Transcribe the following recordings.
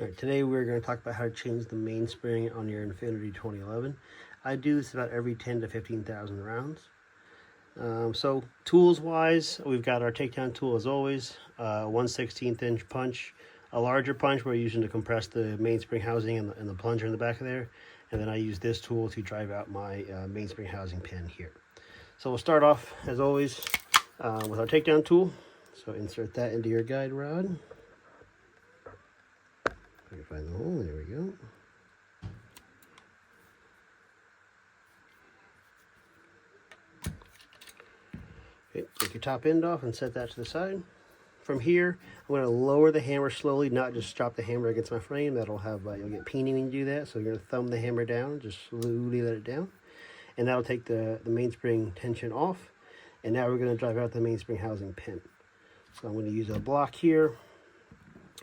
All right, today we're going to talk about how to change the mainspring on your Infiniti 2011. I do this about every 10 to 15,000 rounds. So tools wise, we've got our takedown tool as always, 1/16 inch punch, a larger punch we're using to compress the mainspring housing and the plunger in the back of there, and then I use this tool to drive out my mainspring housing pin here. So we'll start off as always with our takedown tool. So insert that into your guide rod. Find the hole, there we go. Okay, take your top end off and set that to the side. From here, I'm going to lower the hammer slowly, not just drop the hammer against my frame. That'll have, you'll get peening when you do that. So you're going to thumb the hammer down, just slowly let it down. And that'll take the mainspring tension off. And now we're going to drive out the mainspring housing pin. So I'm going to use a block here,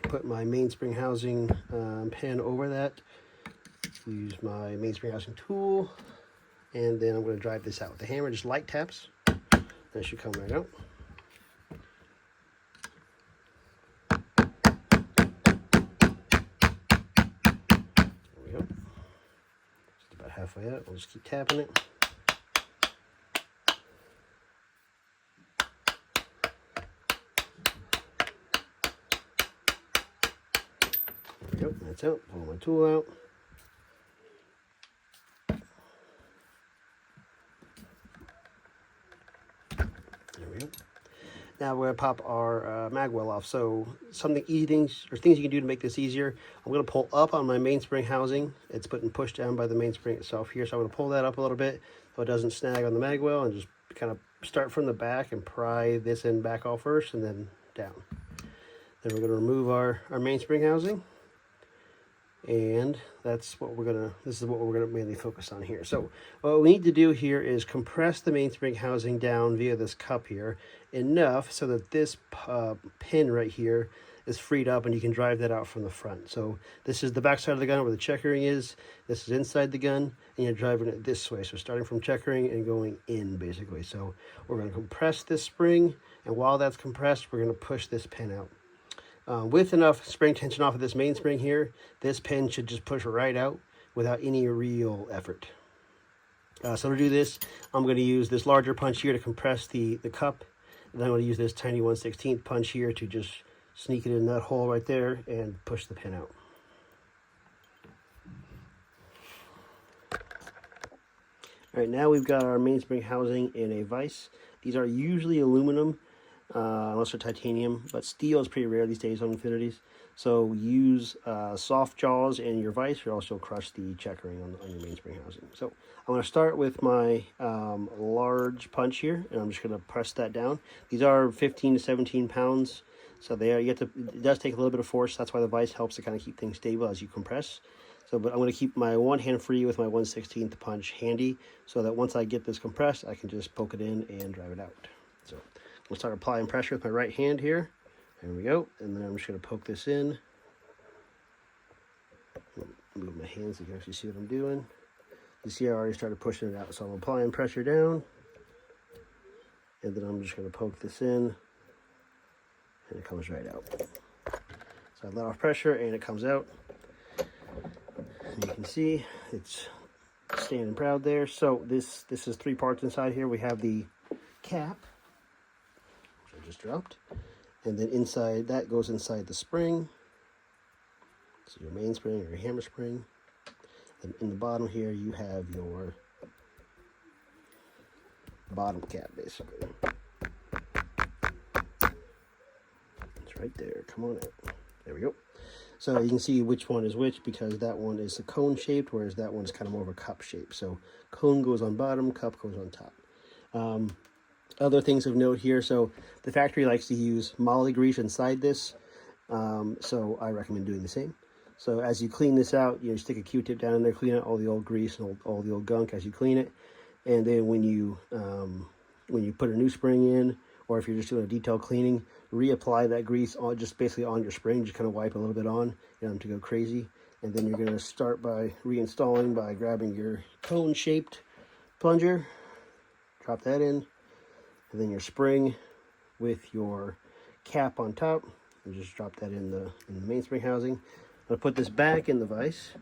put my mainspring housing pin over that, use my mainspring housing tool, and then I'm going to drive this out with the hammer, just light taps. That should come right out. There we go. Just about halfway out. We'll just keep tapping it. There we go. That's out. Pull my tool out. There we go. Now we're going to pop our mag well off. So things you can do to make this easier. I'm going to pull up on my mainspring housing. It's pushed down by the mainspring itself here. So I'm going to pull that up a little bit so it doesn't snag on the mag well, and just kind of start from the back and pry this end back off first and then down. Then we're going to remove our mainspring housing. And this is what we're gonna mainly focus on here. So what we need to do here is compress the mainspring housing down via this cup here enough so that this pin right here is freed up and you can drive that out from the front. So this is the back side of the gun where the checkering is. This is inside the gun, and you're driving it this way. So starting from checkering and going in, basically. So we're going to compress this spring, and while that's compressed, we're going to push this pin out. With enough spring tension off of this mainspring here, this pin should just push right out without any real effort. So to do this, I'm going to use this larger punch here to compress the cup. And then I'm going to use this tiny 1/16 punch here to just sneak it in that hole right there and push the pin out. All right, now we've got our mainspring housing in a vise. These are usually aluminum, unless they're titanium, but steel is pretty rare these days on Infinitis. So use soft jaws in your vise, or else you'll crush the checkering on your mainspring housing. So I'm going to start with my large punch here, and I'm just going to press that down. These are 15 to 17 pounds, so it does take a little bit of force. That's why the vise helps to kind of keep things stable as you compress. So, but I'm going to keep my one hand free with my 1/16 punch handy, so that once I get this compressed, I can just poke it in and drive it out. So we'll start applying pressure with my right hand here. There we go. And then I'm just going to poke this in. Move my hands so you can actually see what I'm doing. You see I already started pushing it out. So I'm applying pressure down. And then I'm just going to poke this in. And it comes right out. So I let off pressure and it comes out. And you can see it's standing proud there. So this is 3 parts inside here. We have the cap, which I just dropped. And then inside, that goes inside the spring. So your mainspring or your hammer spring. And in the bottom here, you have your bottom cap, basically. It's right there. Come on out. There we go. So you can see which one is which, because that one is a cone shaped, whereas that one is kind of more of a cup shape. So cone goes on bottom, cup goes on top. Other things of note here, so the factory likes to use moly grease inside this, so I recommend doing the same. So as you clean this out, you stick a Q-tip down in there, clean out all the old grease and all the old gunk as you clean it. And then when you put a new spring in, or if you're just doing a detailed cleaning, reapply that grease just basically on your spring. Just kind of wipe a little bit on, you don't have to go crazy. And then you're going to start by reinstalling by grabbing your cone-shaped plunger, drop that in, and then your spring with your cap on top, and just drop that in the mainspring housing. going to put this back in the vise.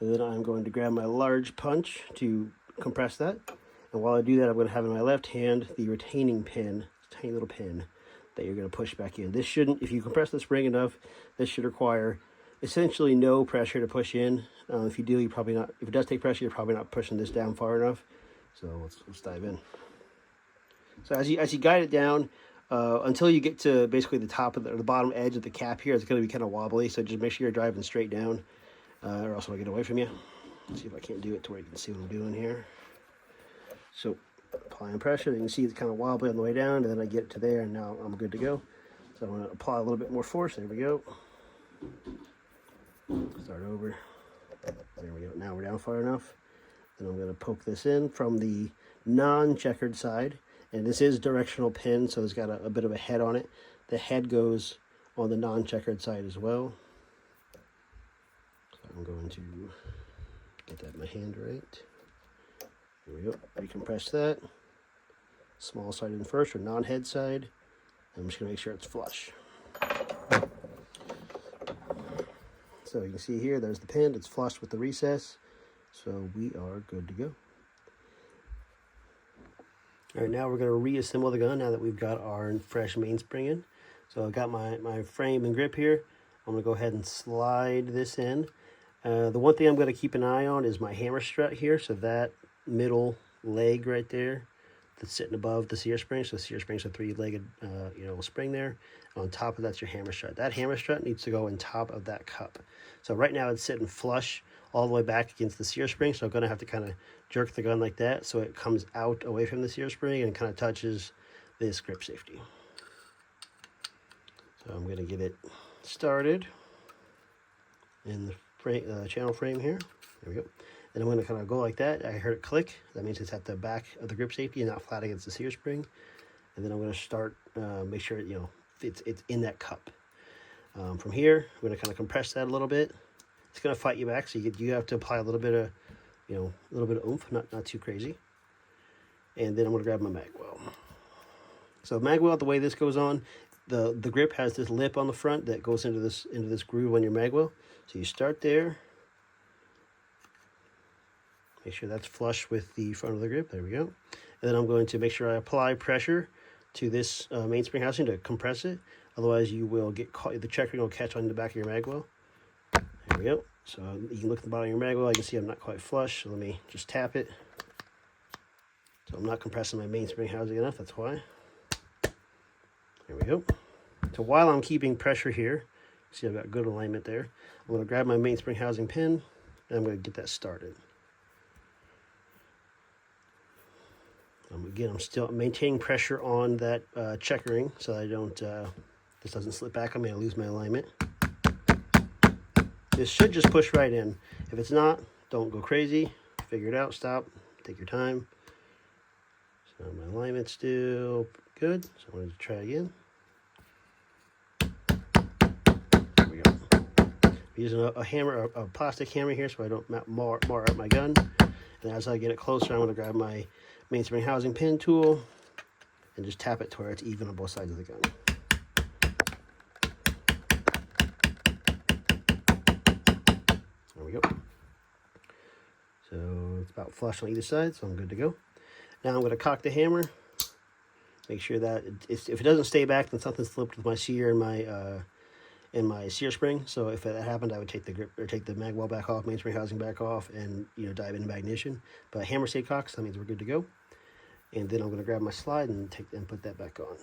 And then I'm going to grab my large punch to compress that. And while I do that, I'm going to have in my left hand the retaining pin, tiny little pin that you're going to push back in. This shouldn't, if you compress the spring enough, this should require essentially no pressure to push in. If you do, you're probably not, if it does take pressure, you're probably not pushing this down far enough. So let's dive in. So as you guide it down, until you get to basically the top of the bottom edge of the cap here, it's going to be kind of wobbly. So just make sure you're driving straight down. Or else I'll get away from you. Let's see if I can't do it to where you can see what I'm doing here. So applying pressure, you can see it's kind of wobbly on the way down, and then I get to there, and now I'm good to go. So I'm going to apply a little bit more force. There we go. Start over. There we go. Now we're down far enough. Then I'm going to poke this in from the non-checkered side, and this is directional pin, so it's got a bit of a head on it. The head goes on the non-checkered side as well. I'm going to get that in my hand right. There we go. Recompress that. Small side in first, or non-head side. I'm just going to make sure it's flush. So you can see here, there's the pin. It's flush with the recess. So we are good to go. All right, now we're going to reassemble the gun now that we've got our fresh mainspring in. So I've got my frame and grip here. I'm going to go ahead and slide this in. The one thing I'm going to keep an eye on is my hammer strut here. So that middle leg right there that's sitting above the sear spring. So the sear spring's a three-legged spring there. And on top of that's your hammer strut. That hammer strut needs to go on top of that cup. So right now it's sitting flush all the way back against the sear spring. So I'm going to have to kind of jerk the gun like that so it comes out away from the sear spring and kind of touches this grip safety. So I'm going to get it started in the channel frame here. There we go. And I'm going to kind of go like that. I heard it click. That means it's at the back of the grip safety and not flat against the sear spring. And then I'm going to start, make sure it's in that cup. From here, I'm going to kind of compress that a little bit. It's going to fight you back, so you have to apply a little bit of, oomph, not too crazy. And then I'm going to grab my mag well. So mag well, the way this goes on, the grip has this lip on the front that goes into this groove on your mag well. So you start there. Make sure that's flush with the front of the grip. There we go. And then I'm going to make sure I apply pressure to this mainspring housing to compress it. Otherwise, you will get caught. The checkering will catch on the back of your mag well. There we go. So you can look at the bottom of your mag well. I can see I'm not quite flush. So let me just tap it. So I'm not compressing my mainspring housing enough. That's why. There we go. So while I'm keeping pressure here, see I've got good alignment there. I'm going to grab my mainspring housing pin, and I'm going to get that started. Again, I'm still maintaining pressure on that checkering so I don't, this doesn't slip back on me. I lose my alignment. This should just push right in. If it's not, don't go crazy. Figure it out. Stop. Take your time. So my alignment's still good. So I'm going to try again. There we go. I'm using a hammer, a plastic hammer here, so I don't mar up my gun. And as I get it closer, I'm going to grab my mainspring housing pin tool and just tap it to where it's even on both sides of the gun. There we go. So it's about flush on either side, so I'm good to go. Now I'm going to cock the hammer. Make sure that if it doesn't stay back, then something slipped with my sear and my sear spring. So if that happened, I would take the grip or take the mag well back off, mainspring housing back off, and dive into magnition. But hammer stayed cocked, so that means we're good to go. And then I'm going to grab my slide and put that back on.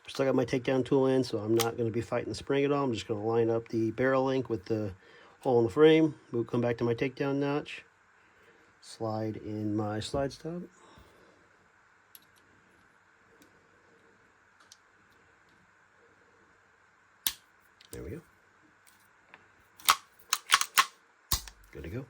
Still got my takedown tool in, so I'm not going to be fighting the spring at all. I'm just going to line up the barrel link with the hole in the frame. We'll come back to my takedown notch. Slide in my slide stop. There we go. Good to go.